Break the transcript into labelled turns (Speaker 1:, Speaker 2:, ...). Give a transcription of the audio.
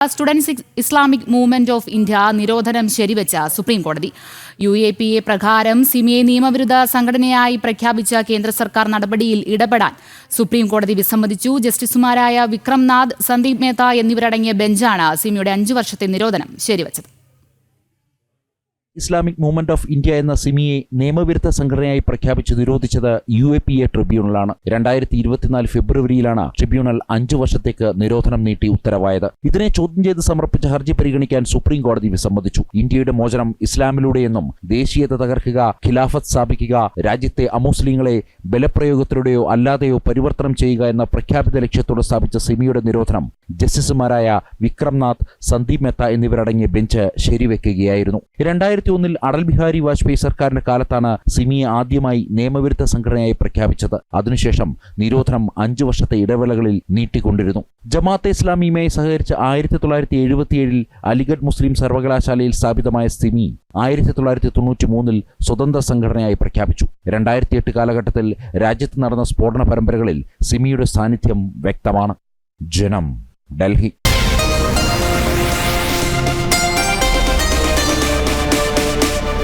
Speaker 1: Students Islamic movement of India നിരോധനം ശരിവെച്ച supreme കോടതി. UAPA പ്രകാരം സിമിയെ നിയമവിരുദ്ധ സംഘടനയായി പ്രഖ്യാപിച്ച കേന്ദ്ര സർക്കാർ നടപടിയിൽ ഇടപെടാൻ സുപ്രീം കോടതി വിസമ്മതിച്ചു. ജസ്റ്റിസുമാരായ വിക്രംനാഥ്, സന്ദീപ് മേത്ത എന്നിവരടങ്ങിയ ബെഞ്ചാണ് സിമിയുടെ 5 വർഷത്തെ നിരോധനം ശരിവെച്ചത്.
Speaker 2: ഇസ്ലാമിക് മൂവ്മെന്റ് ഓഫ് ഇന്ത്യ എന്ന സിമിയെ നിയമവിരുദ്ധ സംഘടനയായി പ്രഖ്യാപിച്ച് നിരോധിച്ചത് UAPA ട്രിബ്യൂണലാണ്. 2024 ഫെബ്രുവരിയിലാണ് ട്രിബ്യൂണൽ 5 വർഷത്തേക്ക് നിരോധനം നീട്ടി ഉത്തരവായത്. ഇതിനെ ചോദ്യം ചെയ്ത് സമർപ്പിച്ച ഹർജി പരിഗണിക്കാൻ സുപ്രീം കോടതി വിസമ്മതിച്ചു. ഇന്ത്യയുടെ മോചനം ഇസ്ലാമിലൂടെയെന്നും ദേശീയത തകർക്കുക, ഖിലാഫത്ത് സ്ഥാപിക്കുക, രാജ്യത്തെ അമുസ്ലിങ്ങളെ ബലപ്രയോഗത്തിലൂടെയോ അല്ലാതെയോ പരിവർത്തനം ചെയ്യുക എന്ന പ്രഖ്യാപിത ലക്ഷ്യത്തോടെ സ്ഥാപിച്ച സിമിയുടെ നിരോധനം ജസ്റ്റിസുമാരായ വിക്രംനാഥ്, സന്ദീപ് മേത്ത എന്നിവരടങ്ങിയ ബെഞ്ച് ശരിവെക്കുകയായിരുന്നു. 2001 അടൽ ബിഹാരി വാജ്പേയി സർക്കാരിന്റെ കാലത്താണ് സിമിയെ ആദ്യമായി നിയമവിരുദ്ധ സംഘടനയായി പ്രഖ്യാപിച്ചത്. അതിനുശേഷം നിരോധനം 5 വർഷത്തെ ഇടവേളകളിൽ നീട്ടിക്കൊണ്ടിരുന്നു. ജമാഅത്തെ ഇസ്ലാമിയുമായി സഹകരിച്ച് 1977 അലിഗഡ് മുസ്ലിം സർവകലാശാലയിൽ സ്ഥാപിതമായ സിമി 1993 സ്വതന്ത്ര സംഘടനയായി പ്രഖ്യാപിച്ചു. 2008 കാലഘട്ടത്തിൽ രാജ്യത്ത് നടന്ന സ്ഫോടന പരമ്പരകളിൽ സിമിയുടെ സാന്നിധ്യം വ്യക്തമാണ്. ജനം, ഡൽഹി.